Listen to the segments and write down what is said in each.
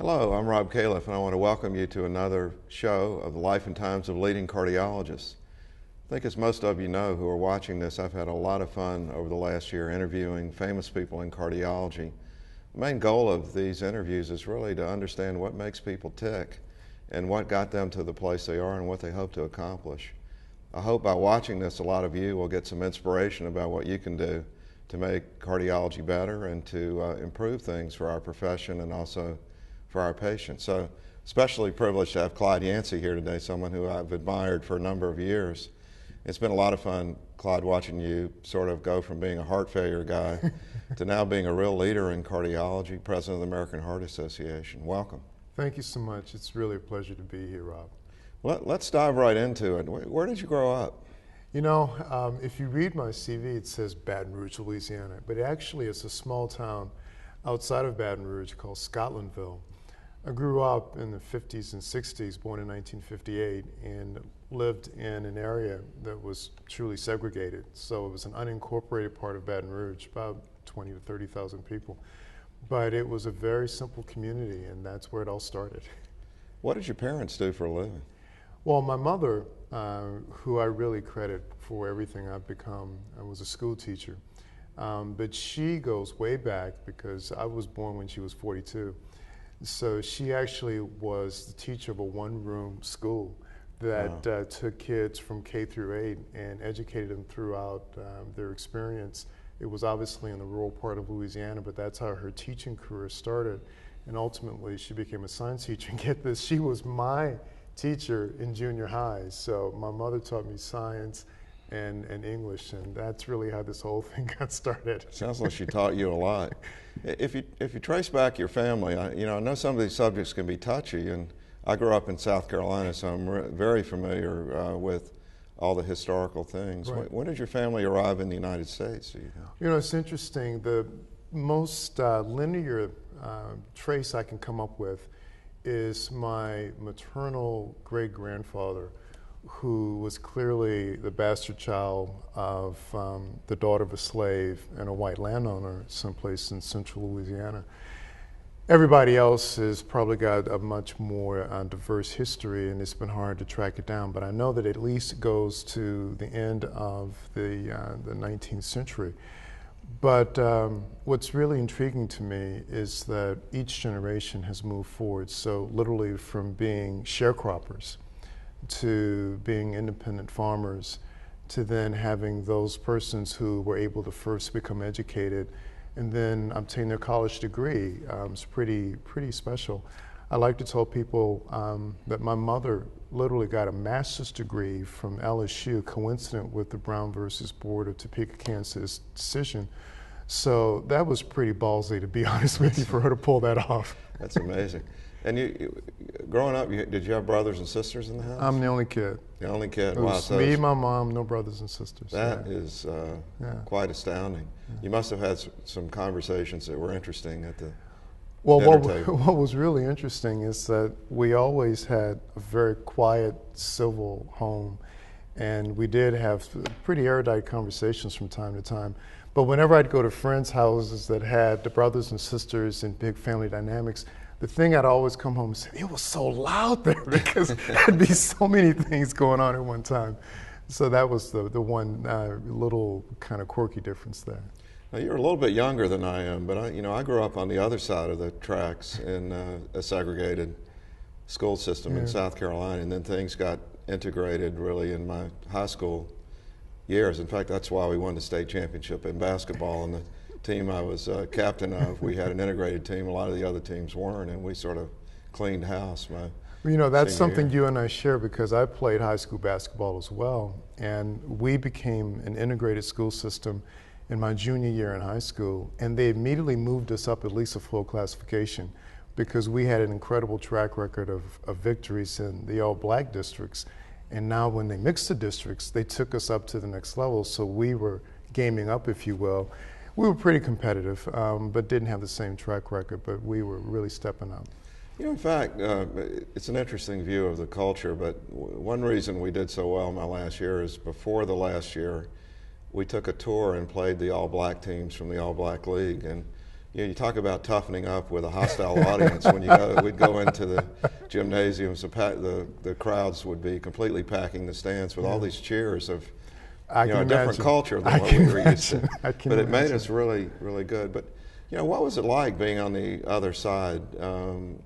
Hello, I'm Rob Califf, and I want to welcome you to another show of the Life and Times of Leading Cardiologists. I think as most of you know who are watching this, I've had a lot of fun over the last year interviewing famous people in cardiology. The main goal of these interviews is really to understand what makes people tick and what got them to the place they are and what they hope to accomplish. I hope by watching this, a lot of you will get some inspiration about what you can do to make cardiology better and to improve things for our profession and also for our patients. So especially privileged to have Clyde Yancy here today, someone who I've admired for a number of years. It's been a lot of fun, Clyde, watching you sort of go from being a heart failure guy to now being a real leader in cardiology, president of the American Heart Association. Welcome. Thank you so much. It's really a pleasure to be here, Rob. Let's dive right into it. Where did you grow up? You know, if you read my CV, it says Baton Rouge, Louisiana, but actually it's a small town outside of Baton Rouge called Scotlandville. I grew up in the 50s and 60s, born in 1958, and lived in an area that was truly segregated. So it was an unincorporated part of Baton Rouge, about 20 to 30,000 people. But it was a very simple community, and that's where it all started. What did your parents do for a living? Well, my mother, who I really credit for everything I've become, I was a school teacher. But she goes way back because I was born when she was 42. So she actually was the teacher of a one-room school that took kids from K through 8 and educated them throughout their experience. It was obviously in the rural part of Louisiana, but that's how her teaching career started. And ultimately, she became a science teacher. And get this, she was my teacher in junior high. So my mother taught me science and English, and that's really how this whole thing got started. Sounds like she taught you a lot. If you trace back your family, I know some of these subjects can be touchy, and I grew up in South Carolina, so I'm very familiar with all the historical things. Right. When did your family arrive in the United States? You know, it's interesting. The most linear trace I can come up with is my maternal great-grandfather, who was clearly the bastard child of the daughter of a slave and a white landowner someplace in central Louisiana. Everybody else has probably got a much more diverse history, and it's been hard to track it down, but I know that it at least goes to the end of the 19th century. But what's really intriguing to me is that each generation has moved forward, so literally from being sharecroppers to being independent farmers, to then having those persons who were able to first become educated and then obtain their college degree. It's pretty special. I like to tell people that my mother literally got a master's degree from LSU, coincident with the Brown versus Board of Topeka, Kansas decision. So that was pretty ballsy, to be honest with you, for her to pull that off. That's amazing. And you growing up, did you have brothers and sisters in the house? I'm the only kid. The only kid. It was Wow. me, my mom, no brothers and sisters. That is quite astounding. Yeah. You must have had some conversations that were interesting at the dinner table. What was really interesting is that we always had a very quiet, civil home, and we did have pretty erudite conversations from time to time. But whenever I'd go to friends' houses that had the brothers and sisters and big family dynamics, the thing I'd always come home and say, it was so loud there because there'd be so many things going on at one time. So that was the one little kind of quirky difference there. Now, you're a little bit younger than I am, but I grew up on the other side of the tracks in a segregated school system in South Carolina, and then things got integrated really in my high school years. In fact, that's why we won the state championship in basketball, and the team I was captain of, we had an integrated team. A lot of the other teams weren't, and we sort of cleaned house. You know, that's something you and I share, because I played high school basketball as well, and we became an integrated school system in my junior year in high school, and they immediately moved us up at least a full classification because we had an incredible track record of victories in the all-black districts. And now when they mixed the districts, they took us up to the next level, so we were gaming up, if you will. We were pretty competitive, but didn't have the same track record, but we were really stepping up. You know, in fact, it's an interesting view of the culture, but one reason we did so well my last year is before the last year, we took a tour and played the all-black teams from the All-Black League. And you talk about toughening up with a hostile audience. When we'd go into the gymnasiums, the crowds would be completely packing the stands with all these cheers of a different culture than what we were used to. But it made us really, really good. But what was it like being on the other side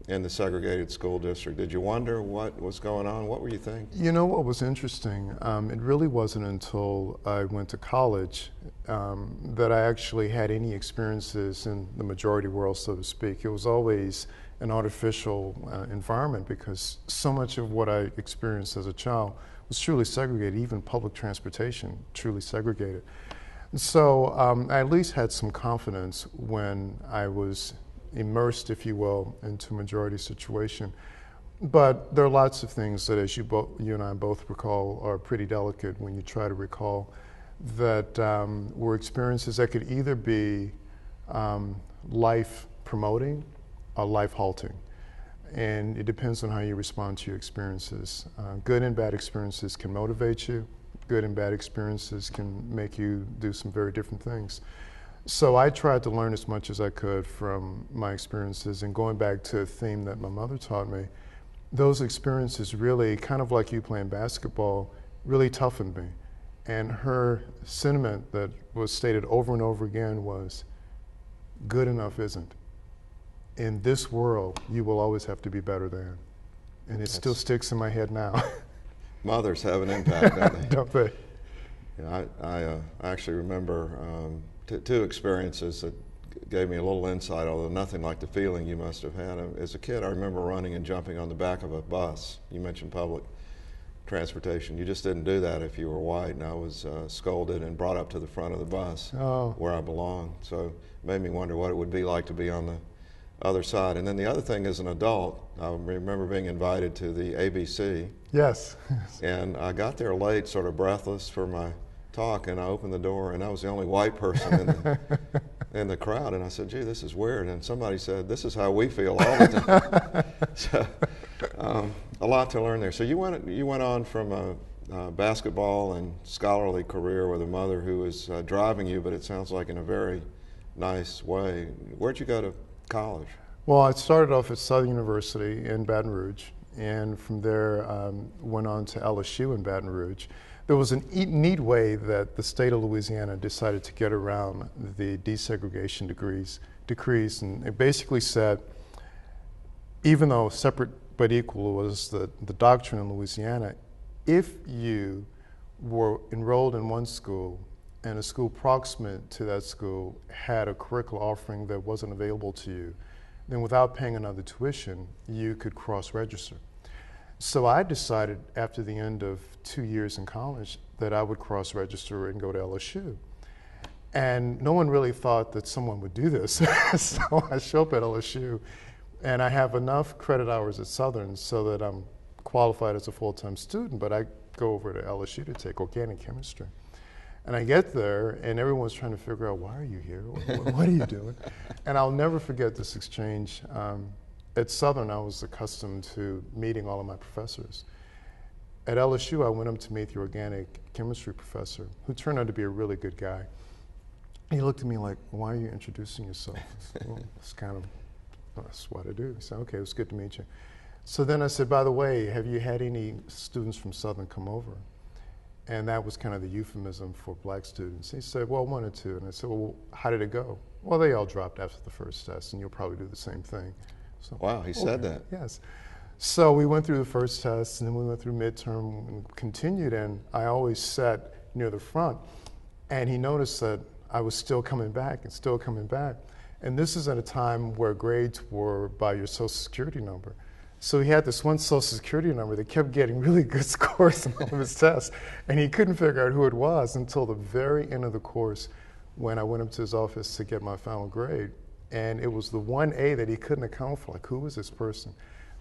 in the segregated school district? Did you wonder what was going on? What were you thinking? What was interesting, it really wasn't until I went to college that I actually had any experiences in the majority world, so to speak. It was always an artificial environment because so much of what I experienced as a child was truly segregated, even public transportation, truly segregated. So I at least had some confidence when I was immersed, if you will, into a majority situation. But there are lots of things that, as you and I both recall, are pretty delicate when you try to recall that were experiences that could either be life promoting or life halting. And it depends on how you respond to your experiences. Good and bad experiences can motivate you. Good and bad experiences can make you do some very different things. So I tried to learn as much as I could from my experiences, and going back to a theme that my mother taught me, those experiences really, kind of like you playing basketball, really toughened me. And her sentiment that was stated over and over again was, good enough isn't. In this world, you will always have to be better than. And it still sticks in my head now. Mothers have an impact, don't they? Don't they? I actually remember two experiences that gave me a little insight, although nothing like the feeling you must have had. As a kid, I remember running and jumping on the back of a bus. You mentioned public transportation. You just didn't do that if you were white, and I was scolded and brought up to the front of the bus where I belonged. So it made me wonder what it would be like to be on the other side. And then the other thing, as an adult, I remember being invited to the ABC. Yes. And I got there late, sort of breathless for my talk, and I opened the door, and I was the only white person in the crowd. And I said, gee, this is weird. And somebody said, this is how we feel all the time. So a lot to learn there. So you went on from a basketball and scholarly career with a mother who was driving you, but it sounds like in a very nice way. Where'd you go to college? Well, I started off at Southern University in Baton Rouge, and from there went on to LSU in Baton Rouge. There was a neat way that the state of Louisiana decided to get around the desegregation decrees, and it basically said, even though separate but equal was the doctrine in Louisiana, if you were enrolled in one school and a school proximate to that school had a curricular offering that wasn't available to you, then without paying another tuition, you could cross-register. So I decided after the end of 2 years in college that I would cross-register and go to LSU. And no one really thought that someone would do this. So I show up at LSU, and I have enough credit hours at Southern so that I'm qualified as a full-time student, but I go over to LSU to take organic chemistry. And I get there, and everyone's trying to figure out, why are you here? What are you doing? And I'll never forget this exchange. At Southern, I was accustomed to meeting all of my professors. At LSU, I went up to meet the organic chemistry professor, who turned out to be a really good guy. He looked at me like, why are you introducing yourself? I said, well, that's what I do. He said, okay, it was good to meet you. So then I said, by the way, have you had any students from Southern come over? And that was kind of the euphemism for black students. He said, well, 1 or 2. And I said, well, how did it go? Well, they all dropped after the first test, and you'll probably do the same thing. So, wow, he said that. Yes. So we went through the first test, and then we went through midterm and continued, and I always sat near the front. And he noticed that I was still coming back and still coming back. And this is at a time where grades were by your social security number. So he had this one social security number that kept getting really good scores on all of his tests, and he couldn't figure out who it was until the very end of the course when I went up to his office to get my final grade. And it was the one A that he couldn't account for, like, who was this person?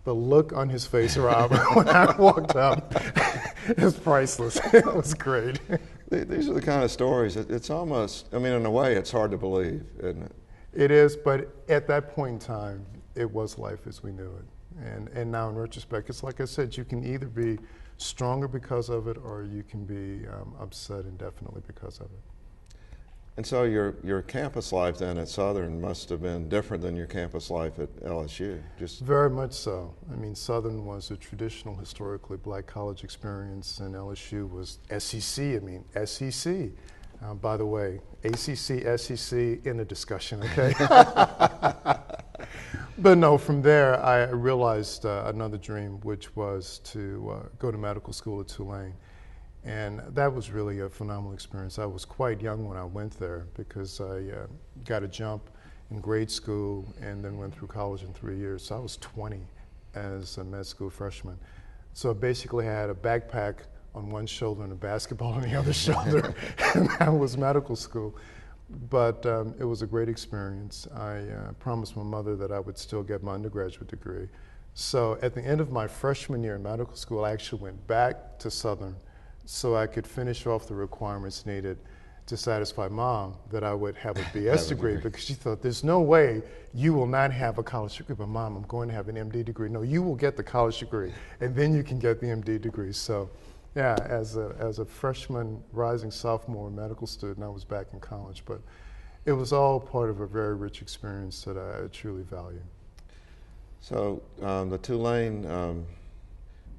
The look on his face, Rob, when I walked up, it was priceless. It was great. These are the kind of stories, it's almost, I mean, in a way, it's hard to believe, isn't it? It is, but at that point in time, it was life as we knew it. And now in retrospect, it's like I said, you can either be stronger because of it, or you can be upset indefinitely because of it. And so your campus life then at Southern must have been different than your campus life at LSU. Just Very much so. I mean, Southern was a traditional, historically black college experience, and LSU was SEC. I mean, SEC. By the way, ACC, SEC in the discussion, okay? But no, from there I realized another dream, which was to go to medical school at Tulane. And that was really a phenomenal experience. I was quite young when I went there because I got a jump in grade school and then went through college in 3 years. So I was 20 as a med school freshman. So I basically had a backpack on one shoulder and a basketball on the other shoulder, and that was medical school. But it was a great experience. I promised my mother that I would still get my undergraduate degree. So at the end of my freshman year in medical school, I actually went back to Southern so I could finish off the requirements needed to satisfy Mom that I would have a BS degree, because she thought, there's no way you will not have a college degree. But Mom, I'm going to have an MD degree. No, you will get the college degree, and then you can get the MD degree. So yeah, as a freshman, rising sophomore medical student, I was back in college. But it was all part of a very rich experience that I truly value. So the Tulane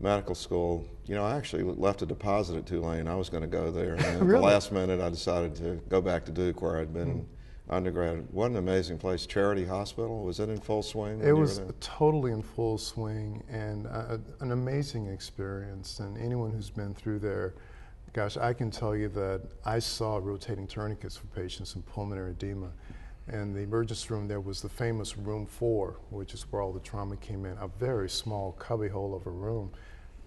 medical school, you know, I actually left a deposit at Tulane. I was going to go there. And at Really? the last minute, I decided to go back to Duke, where I'd been undergrad. What an amazing place. Charity Hospital, was it in full swing when It you were was there? totally in full swing, and an amazing experience. And anyone who's been through there, gosh, I can tell you that I saw rotating tourniquets for patients with pulmonary edema. And the emergency room there was the famous room 4, which is where all the trauma came in, a very small cubbyhole of a room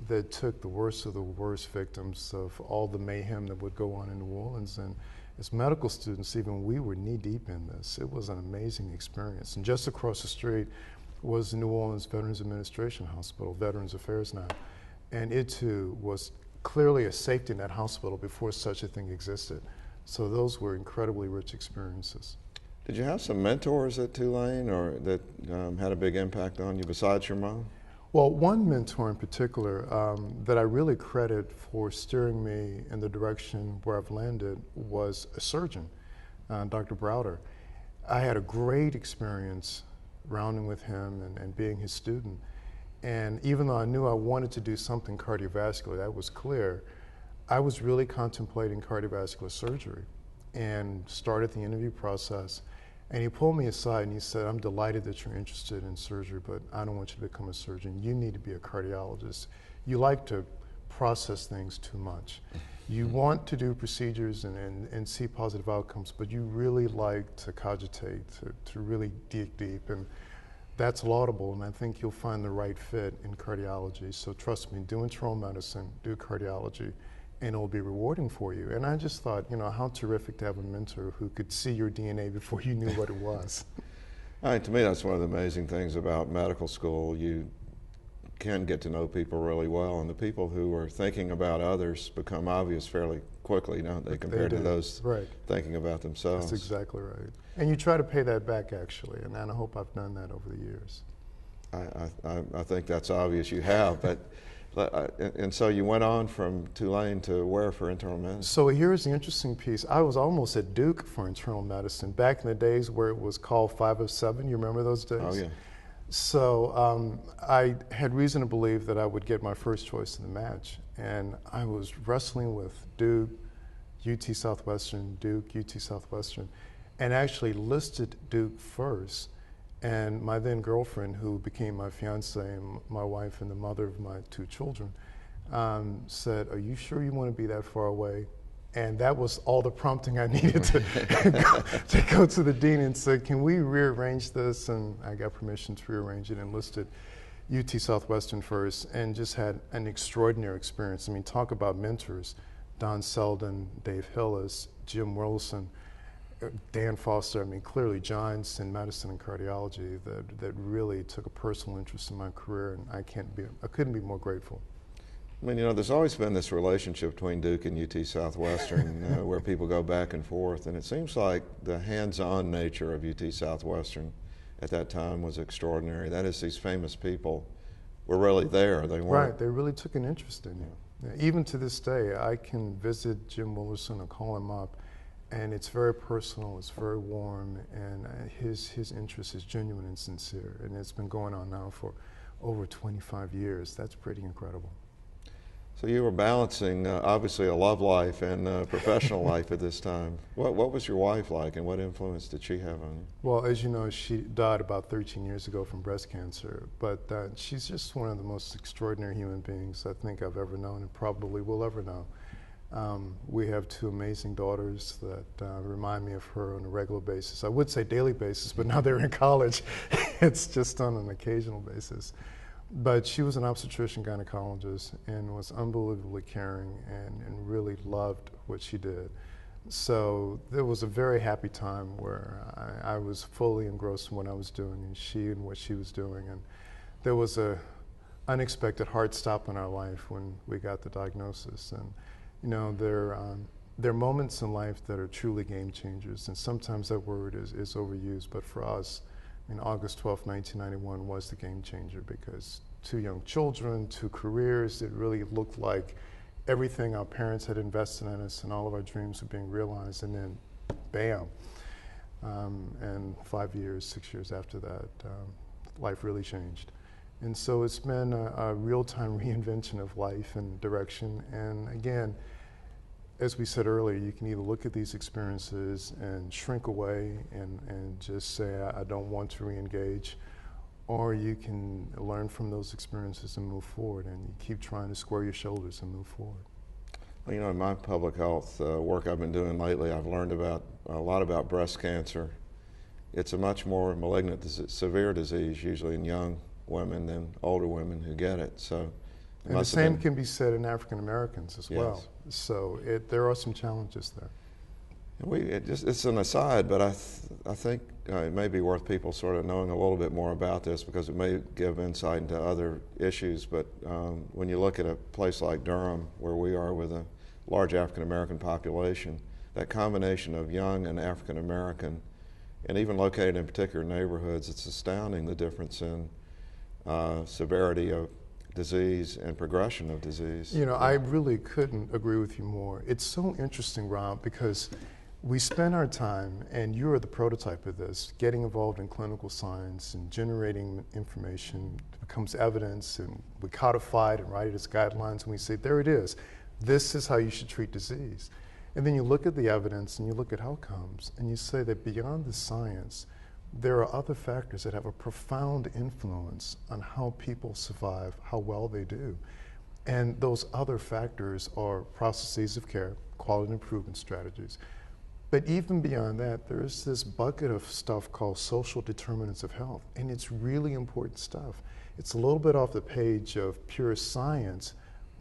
that took the worst of the worst victims of all the mayhem that would go on in New Orleans. And as medical students, even we were knee deep in this. It was an amazing experience. And just across the street was the New Orleans Veterans Administration Hospital, Veterans Affairs now. And it too was clearly a safety net hospital before such a thing existed. So those were incredibly rich experiences. Did you have some mentors at Tulane or that had a big impact on you besides your mom? Well, one mentor in particular that I really credit for steering me in the direction where I've landed was a surgeon, Dr. Browder. I had a great experience rounding with him and being his student. And even though I knew I wanted to do something cardiovascular, that was clear, I was really contemplating cardiovascular surgery and started the interview process. And he pulled me aside and he said, I'm delighted that you're interested in surgery, but I don't want you to become a surgeon. You need to be a cardiologist. You like to process things too much. You want to do procedures and see positive outcomes, but you really like to cogitate, to really dig deep. And that's laudable, and I think you'll find the right fit in cardiology. So trust me, do internal medicine, do cardiology, and it'll be rewarding for you. And I just thought, you know, how terrific to have a mentor who could see your DNA before you knew what it was. To me, that's one of the amazing things about medical school. You can get to know people really well, and the people who are thinking about others become obvious fairly quickly, don't they, compared to those thinking about themselves. That's exactly right. And you try to pay that back, actually, and I hope I've done that over the years. I think that's obvious you have, but and so you went on from Tulane to where for internal medicine? So here's the interesting piece. I was almost at Duke for internal medicine back in the days where it was called 507. You remember those days? Oh, yeah. So I had reason to believe that I would get my first choice in the match. And I was wrestling with Duke, UT Southwestern, Duke, UT Southwestern, and actually listed Duke first. And my then girlfriend, who became my fiance and my wife and the mother of my 2 children, said, are you sure you want to be that far away? And that was all the prompting I needed to go to the dean and say, can we rearrange this? And I got permission to rearrange it and listed UT Southwestern first, and just had an extraordinary experience. I mean, talk about mentors. Don Selden, Dave Hillis, Jim Wilson, Dan Foster. I mean, clearly giants in medicine and cardiology that really took a personal interest in my career, and I couldn't be more grateful. I mean, you know, there's always been this relationship between Duke and UT Southwestern where people go back and forth, and it seems like the hands-on nature of UT Southwestern at that time was extraordinary. That is, these famous people were really there. They weren't. Right, they really took an interest in you. Yeah, even to this day, I can visit Jim Wilson or call him up, And it's very personal, it's very warm, and his interest is genuine and sincere. And it's been going on now for over 25 years. That's pretty incredible. So you were balancing, obviously, a love life and professional life at this time. What was your wife like, and what influence did she have on you? Well, as you know, she died about 13 years ago from breast cancer, but she's just one of the most extraordinary human beings I think I've ever known and probably will ever know. We have two amazing daughters that remind me of her on a regular basis. I would say daily basis, but now they're in college. It's just on an occasional basis. But she was an obstetrician gynecologist and was unbelievably caring and really loved what she did. So there was a very happy time where I was fully engrossed in what I was doing and she in what she was doing. And there was a unexpected hard stop in our life when we got the diagnosis. And you know, there are moments in life that are truly game changers, and sometimes that word is overused, but for us, August 12, 1991 was the game changer because two young children, two careers, it really looked like everything our parents had invested in us and all of our dreams were being realized, and then bam. And 5 years, 6 years after that, life really changed. And so it's been a real-time reinvention of life and direction. And again, as we said earlier, you can either look at these experiences and shrink away and just say, I don't want to re-engage, or you can learn from those experiences and move forward, and you keep trying to square your shoulders and move forward. Well, in my public health work I've been doing lately, I've learned a lot about breast cancer. It's a much more malignant, severe disease, usually in young women than older women who get it. So, and the same can be said in African Americans as well. Yes. So there are some challenges there. It's an aside, but I think it may be worth people sort of knowing a little bit more about this because it may give insight into other issues. But when you look at a place like Durham, where we are with a large African American population, that combination of young and African American, and even located in particular neighborhoods, it's astounding the difference in severity of disease and progression of disease. I really couldn't agree with you more. It's so interesting, Rob, because we spend our time, and you're the prototype of this, getting involved in clinical science and generating information becomes evidence, and we codify it and write it as guidelines, and we say, there it is. This is how you should treat disease. And then you look at the evidence and you look at outcomes, and you say that beyond the science, there are other factors that have a profound influence on how people survive, how well they do. And those other factors are processes of care, quality improvement strategies. But even beyond that, there's this bucket of stuff called social determinants of health, and it's really important stuff. It's a little bit off the page of pure science,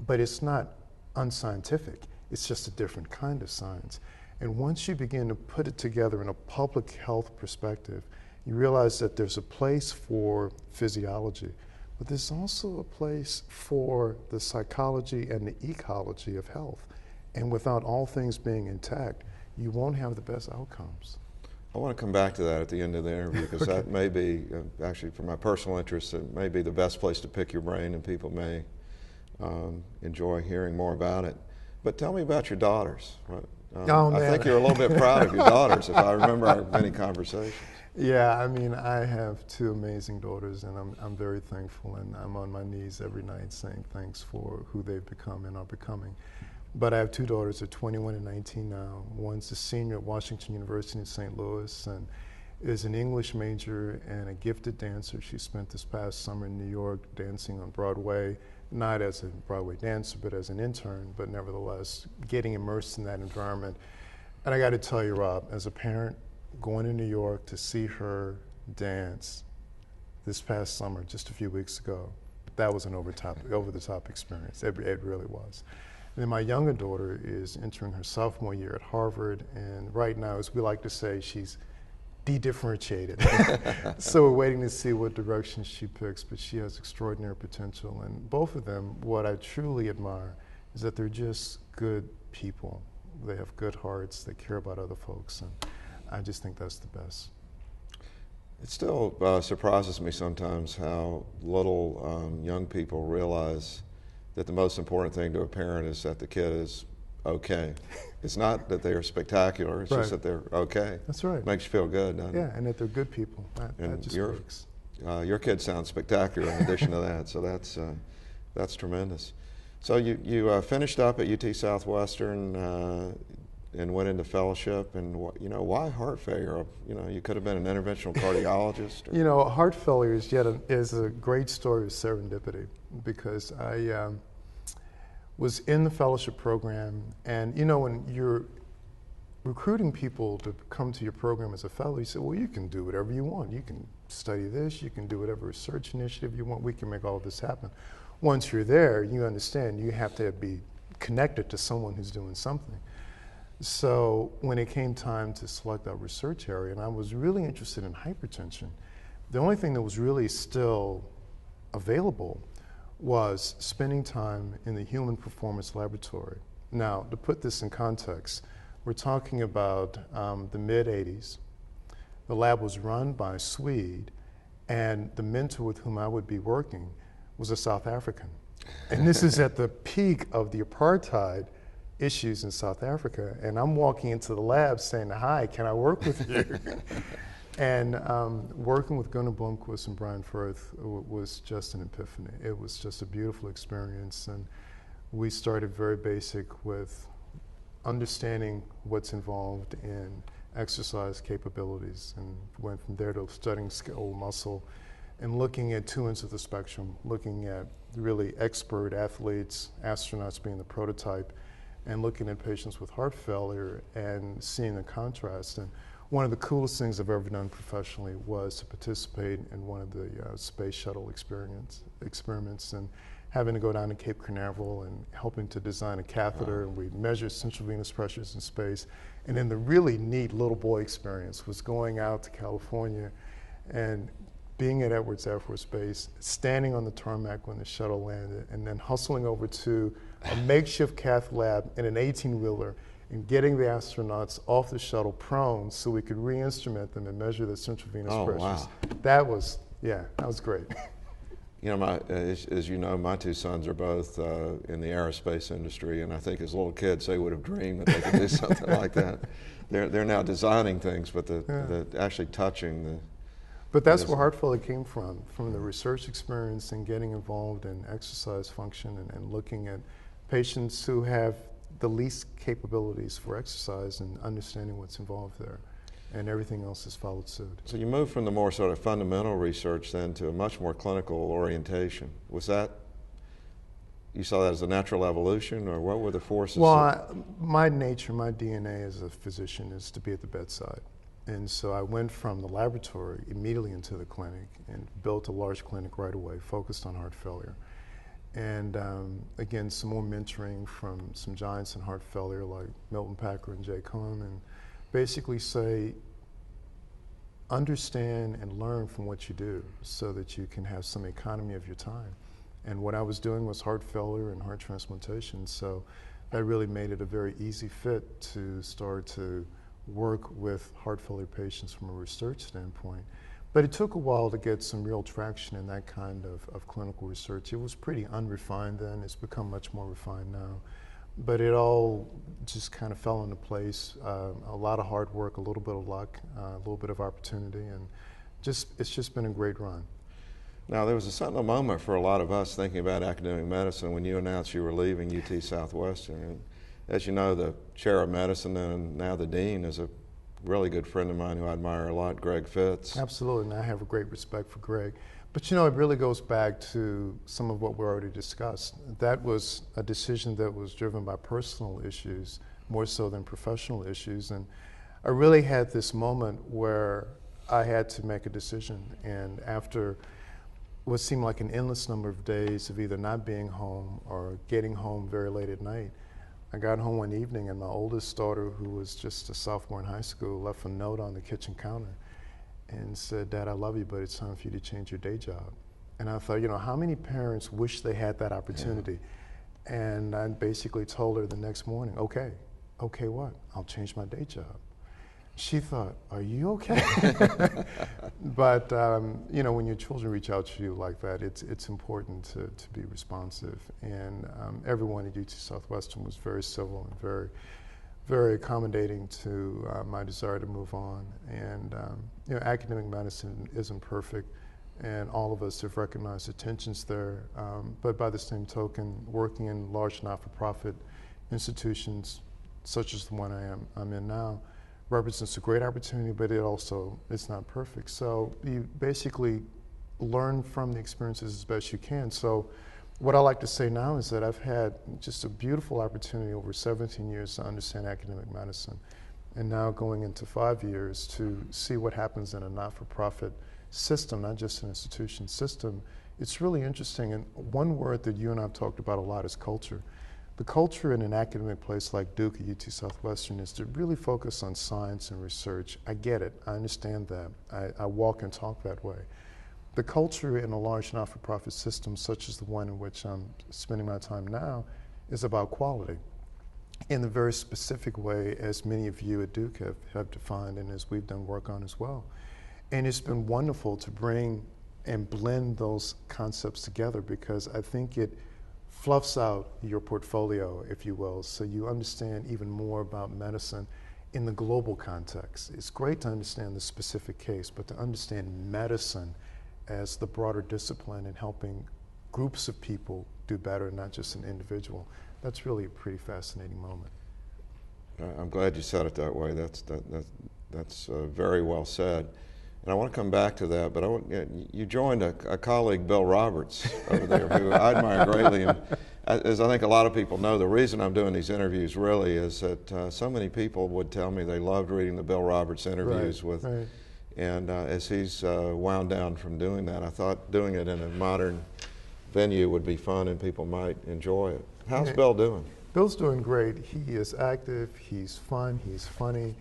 but it's not unscientific. It's just a different kind of science. And once you begin to put it together in a public health perspective, you realize that there's a place for physiology, but there's also a place for the psychology and the ecology of health. And without all things being intact, you won't have the best outcomes. I want to come back to that at the end of the interview because Okay. that may be, actually for my personal interest, it may be the best place to pick your brain and people may enjoy hearing more about it. But tell me about your daughters. Oh, I man. think you're a little bit proud of your daughters if I remember our many conversations. Yeah, I have two amazing daughters, and I'm very thankful, and I'm on my knees every night saying thanks for who they've become and are becoming. But I have two daughters, they're 21 and 19 now. One's a senior at Washington University in St. Louis and is an English major and a gifted dancer. She spent this past summer in New York dancing on Broadway, not as a Broadway dancer, but as an intern, but nevertheless getting immersed in that environment. And I got to tell you, Rob, as a parent, going to New York to see her dance this past summer, just a few weeks ago, that was an over-the-top experience. It really was. And then my younger daughter is entering her sophomore year at Harvard, and right now, as we like to say, she's de-differentiated. So we're waiting to see what direction she picks, but she has extraordinary potential. And both of them, what I truly admire is that they're just good people. They have good hearts, they care about other folks, and I just think that's the best. It still surprises me sometimes how little young people realize that the most important thing to a parent is that the kid is okay. It's not that they are spectacular, it's Right. just that they're okay. That's right. Makes you feel good, doesn't it? Yeah, and that they're good people. That just works. Your kids sound spectacular in addition to that, so that's tremendous. So you finished up at UT Southwestern and went into fellowship, and why heart failure? You could have been an interventional cardiologist. Heart failure is a great story of serendipity, because I was in the fellowship program, and when you're recruiting people to come to your program as a fellow, you say, well, you can do whatever you want. You can study this, you can do whatever research initiative you want, we can make all of this happen. Once you're there, you understand you have to be connected to someone who's doing something. So when it came time to select our research area, and I was really interested in hypertension, the only thing that was really still available was spending time in the Human Performance Laboratory. Now, to put this in context, we're talking about the mid-'80s. The lab was run by a Swede, and the mentor with whom I would be working was a South African. And this is at the peak of the apartheid issues in South Africa. And I'm walking into the lab saying, hi, can I work with you? And working with Gunnar Blomquist and Brian Firth was just an epiphany. It was just a beautiful experience. And we started very basic with understanding what's involved in exercise capabilities, and went from there to studying skeletal muscle and looking at two ends of the spectrum, looking at really expert athletes, astronauts being the prototype, and looking at patients with heart failure and seeing the contrast. And one of the coolest things I've ever done professionally was to participate in one of the space shuttle experiments, and having to go down to Cape Canaveral and helping to design a catheter. Wow. And we measured central venous pressures in space. And then the really neat little boy experience was going out to California and being at Edwards Air Force Base, standing on the tarmac when the shuttle landed, and then hustling over to a makeshift cath lab in an 18-wheeler and getting the astronauts off the shuttle prone so we could re-instrument them and measure their central venous pressures. Wow. That was great. As you know, my two sons are both in the aerospace industry, and I think as little kids they would have dreamed that they could do something like that. They're now designing things, but the actually touching the. But that's where heart failure came from the research experience and getting involved in exercise function and looking at patients who have the least capabilities for exercise and understanding what's involved there. And everything else has followed suit. So you moved from the more sort of fundamental research then to a much more clinical orientation. Was that, you saw that as a natural evolution, or what were the forces? Well, my nature, my DNA as a physician is to be at the bedside. And so I went from the laboratory immediately into the clinic and built a large clinic right away, focused on heart failure. And again, some more mentoring from some giants in heart failure like Milton Packer and Jay Cohn, and basically say, understand and learn from what you do so that you can have some economy of your time. And what I was doing was heart failure and heart transplantation, so that really made it a very easy fit to start to work with heart failure patients from a research standpoint. But it took a while to get some real traction in that kind of clinical research. It was pretty unrefined then. It's become much more refined now. But it all just kind of fell into place. A lot of hard work, a little bit of luck, a little bit of opportunity, and it's just been a great run. Now, there was a sentinel moment for a lot of us thinking about academic medicine when you announced you were leaving UT Southwestern. And as you know, the chair of medicine and now the dean is a really good friend of mine who I admire a lot, Greg Fitz. Absolutely, and I have a great respect for Greg. But it really goes back to some of what we already discussed. That was a decision that was driven by personal issues more so than professional issues. And I really had this moment where I had to make a decision. And after what seemed like an endless number of days of either not being home or getting home very late at night, I got home one evening and my oldest daughter, who was just a sophomore in high school, left a note on the kitchen counter and said, Dad, I love you, but it's time for you to change your day job. And I thought, how many parents wish they had that opportunity? Yeah. And I basically told her the next morning, okay what? I'll change my day job. She thought, "Are you okay?" But you know, when your children reach out to you like that, it's important to be responsive. And everyone at UT Southwestern was very civil and very accommodating to my desire to move on. And you know, academic medicine isn't perfect, and all of us have recognized the tensions there. But by the same token, working in large not-for-profit institutions, such as the one I'm in now, represents a great opportunity, but it's not perfect. So you basically learn from the experiences as best you can. So what I like to say now is that I've had just a beautiful opportunity over 17 years to understand academic medicine, and now going into 5 years to see what happens in a not-for-profit system, not just an institution system. It's really interesting, and one word that you and I have talked about a lot is culture. The culture in an academic place like Duke at UT Southwestern is to really focus on science and research. I get it, I understand that. I walk and talk that way. The culture in a large not-for-profit system, such as the one in which I'm spending my time now, is about quality in the very specific way as many of you at Duke have defined and as we've done work on as well. And it's been wonderful to bring and blend those concepts together, because I think it fluffs out your portfolio, if you will, so you understand even more about medicine in the global context. It's great to understand the specific case, but to understand medicine as the broader discipline and helping groups of people do better, not just an individual, that's really a pretty fascinating moment. I'm glad you said it that way. That's very well said. And I want to come back to that, but you joined a colleague, Bill Roberts, over there, who I admire greatly. And as I think a lot of people know, the reason I'm doing these interviews really is that so many people would tell me they loved reading the Bill Roberts interviews Right. And as he's wound down from doing that, I thought doing it in a modern venue would be fun and people might enjoy it. How's Bill doing? Bill's doing great. He is active, he's fun, he's funny.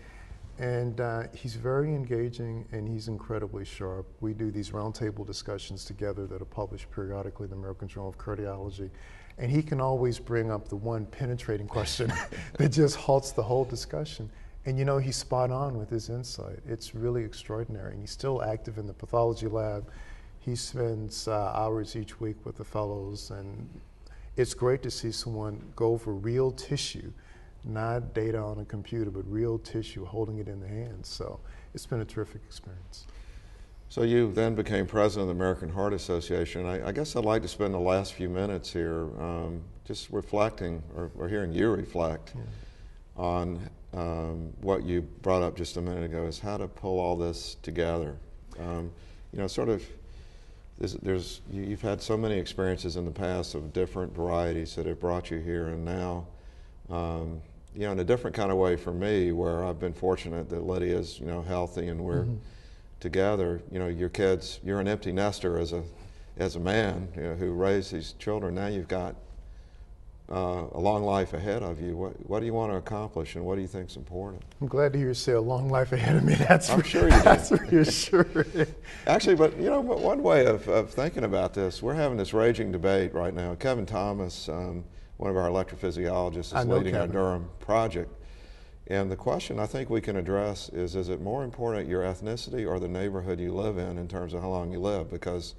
And he's very engaging, and he's incredibly sharp. We do these roundtable discussions together that are published periodically in the American Journal of Cardiology. And he can always bring up the one penetrating question that just halts the whole discussion. And you know, he's spot on with his insight. It's really extraordinary. And he's still active in the pathology lab. He spends hours each week with the fellows. And it's great to see someone go over real tissue, not data on a computer, but real tissue, holding it in the hands. So it's been a terrific experience. So you then became president of the American Heart Association. I guess I'd like to spend the last few minutes here just reflecting, or hearing you reflect on what you brought up just a minute ago, is how to pull all this together. You know, sort of, you've had so many experiences in the past of different varieties that have brought you here, and now, you know, in a different kind of way for me, where I've been fortunate that Lydia's, you know, healthy and we're together. You know, your kids, you're an empty nester as a man, you know, who raised these children. Now you've got a long life ahead of you. What do you want to accomplish, and what do you think is important? I'm glad to hear you say a long life ahead of me. I'm sure you do. That's reassuring. Actually, but you know, one way of thinking about this, we're having this raging debate right now. Kevin Thomas, one of our electrophysiologists, is leading our Durham project. And the question I think we can address is it more important your ethnicity or the neighborhood you live in terms of how long you live? Because,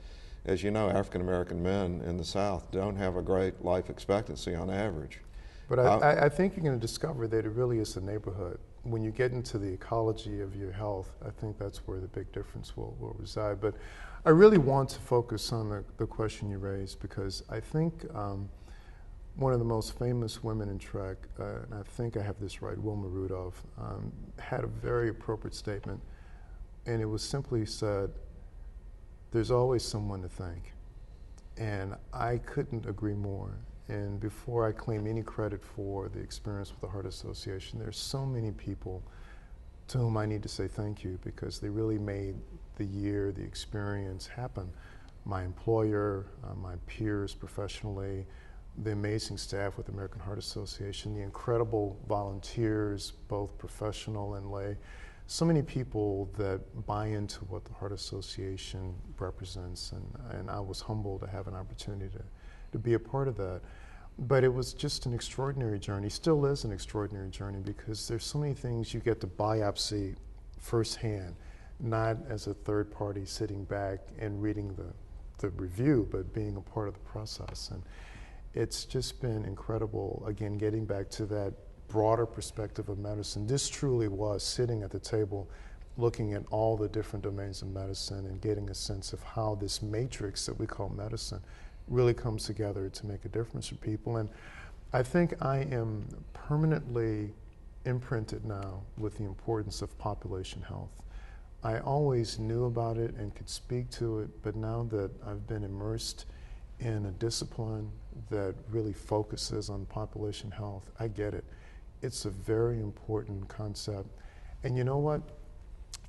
as you know, African-American men in the South don't have a great life expectancy on average. But I think you're going to discover that it really is the neighborhood. When you get into the ecology of your health, I think that's where the big difference will reside. But I really want to focus on the question you raised, because I think one of the most famous women in track, and I think I have this right, Wilma Rudolph, had a very appropriate statement, and it was simply said, there's always someone to thank. And I couldn't agree more. And before I claim any credit for the experience with the Heart Association, there's so many people to whom I need to say thank you, because they really made the year, the experience happen. My employer, my peers professionally, the amazing staff with the American Heart Association, the incredible volunteers, both professional and lay, so many people that buy into what the Heart Association represents, and I was humbled to have an opportunity to be a part of that. But it was just an extraordinary journey, still is an extraordinary journey, because there's so many things you get to biopsy firsthand, not as a third party sitting back and reading the review, but being a part of the process. And it's just been incredible, again, getting back to that broader perspective of medicine. This truly was sitting at the table looking at all the different domains of medicine and getting a sense of how this matrix that we call medicine really comes together to make a difference for people. And I think I am permanently imprinted now with the importance of population health. I always knew about it and could speak to it, but now that I've been immersed in a discipline that really focuses on population health, I get it. It's a very important concept. And you know what?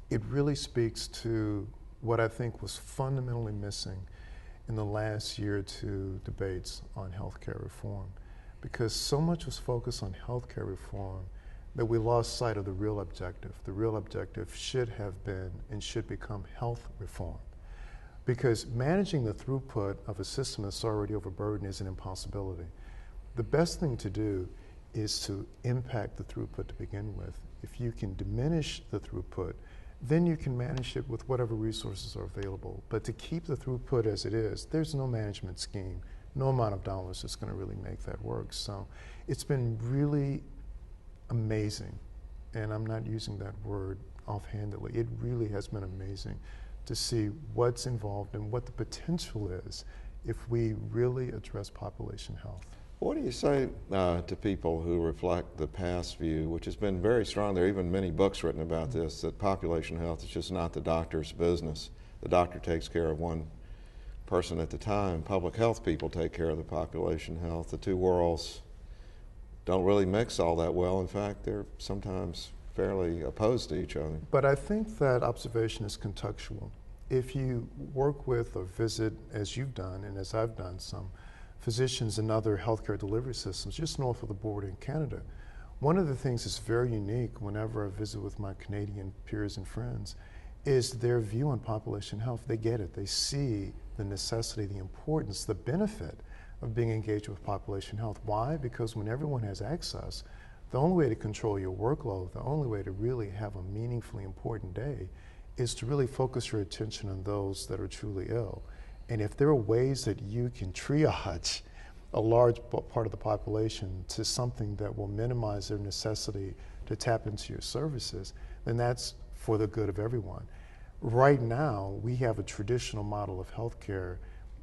It really speaks to what I think was fundamentally missing in the last year or two debates on healthcare reform, because so much was focused on healthcare reform that we lost sight of the real objective. The real objective should have been and should become health reform, because managing the throughput of a system that's already overburdened is an impossibility. The best thing to do is to impact the throughput to begin with. If you can diminish the throughput, then you can manage it with whatever resources are available. But to keep the throughput as it is, there's no management scheme, no amount of dollars that's going to really make that work. So it's been really amazing, and I'm not using that word offhandedly. It really has been amazing to see what's involved and what the potential is if we really address population health. What do you say to people who reflect the past view, which has been very strong? There are even many books written about this, that population health is just not the doctor's business. The doctor takes care of one person at a time. Public health people take care of the population health. The two worlds don't really mix all that well. In fact, they're sometimes fairly opposed to each other. But I think that observation is contextual. If you work with or visit, as you've done and as I've done, some physicians and other healthcare delivery systems just north of the border in Canada, one of the things that's very unique whenever I visit with my Canadian peers and friends is their view on population health. They get it. They see the necessity, the importance, the benefit of being engaged with population health. Why? Because when everyone has access, the only way to control your workload, the only way to really have a meaningfully important day is to really focus your attention on those that are truly ill. And if there are ways that you can triage a large part of the population to something that will minimize their necessity to tap into your services, then that's for the good of everyone. Right now, we have a traditional model of healthcare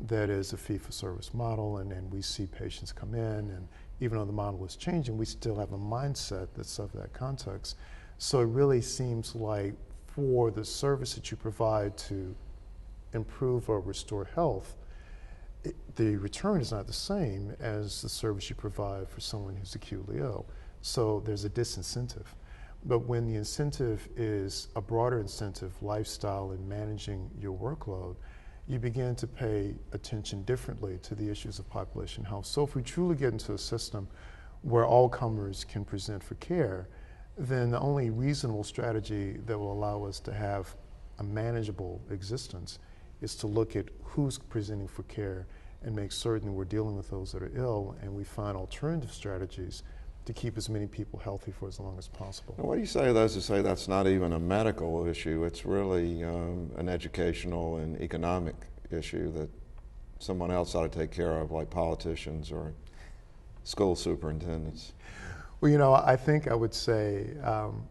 that is a fee-for-service model, and we see patients come in, and even though the model is changing, we still have a mindset that's of that context. So it really seems like for the service that you provide to improve or restore health, the return is not the same as the service you provide for someone who's acutely ill. So there's a disincentive. But when the incentive is a broader incentive, lifestyle and managing your workload, you begin to pay attention differently to the issues of population health. So if we truly get into a system where all comers can present for care, then the only reasonable strategy that will allow us to have a manageable existence is to look at who's presenting for care and make certain we're dealing with those that are ill, and we find alternative strategies to keep as many people healthy for as long as possible. Now, what do you say to those who say that's not even a medical issue, it's really an educational and economic issue that someone else ought to take care of, like politicians or school superintendents? Well, you know, I think I would say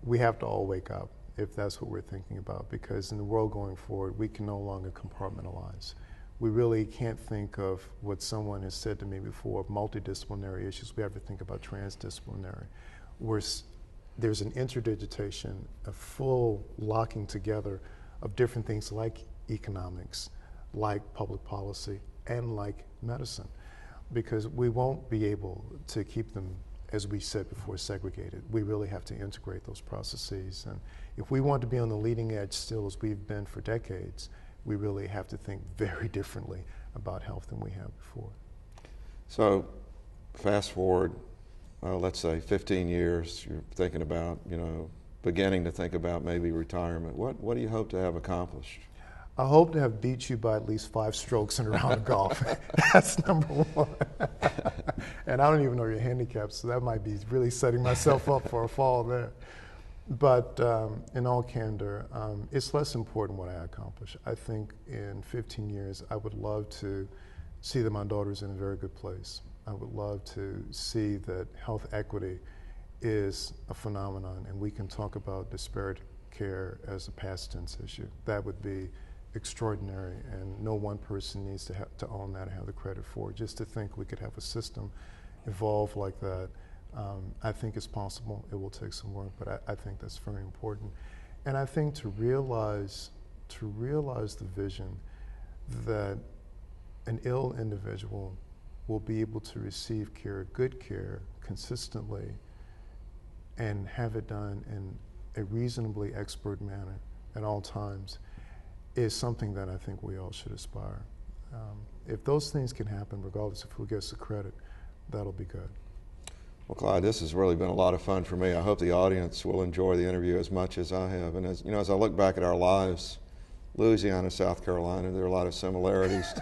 we have to all wake up if that's what we're thinking about, because in the world going forward, we can no longer compartmentalize. We really can't think of what someone has said to me before, multidisciplinary issues. We have to think about transdisciplinary, where there's an interdigitation, a full locking together of different things like economics, like public policy, and like medicine, because we won't be able to keep them, as we said before, segregated. We really have to integrate those processes. And if we want to be on the leading edge still, as we've been for decades, we really have to think very differently about health than we have before. So fast forward, let's say 15 years, you're thinking about, beginning to think about maybe retirement. What do you hope to have accomplished? I hope to have beat you by at least 5 strokes in a round of golf. That's number one. And I don't even know your handicap, so that might be really setting myself up for a fall there. But in all candor, it's less important what I accomplish. I think in 15 years, I would love to see that my daughter's in a very good place. I would love to see that health equity is a phenomenon, and we can talk about disparate care as a past tense issue. That would be extraordinary, and no one person needs to own that and have the credit for it. Just to think we could have a system evolve like that, I think it's possible. It will take some work, but I think that's very important. And I think to realize the vision that an ill individual will be able to receive care, good care, consistently, and have it done in a reasonably expert manner at all times, is something that I think we all should aspire. If those things can happen, regardless of who gets the credit, that'll be good. Well, Clyde, this has really been a lot of fun for me. I hope the audience will enjoy the interview as much as I have. And as you know, as I look back at our lives, Louisiana, South Carolina, there are a lot of similarities,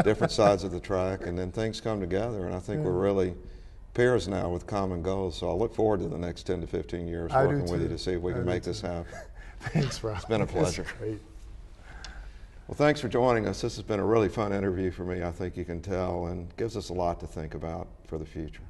different sides of the track, and then things come together. And I think we're really peers now with common goals. So I look forward to the next 10 to 15 years working with you to see if we can make this happen. Thanks, Rob. It's been a pleasure. That's great. Well, thanks for joining us. This has been a really fun interview for me, I think you can tell, and gives us a lot to think about for the future.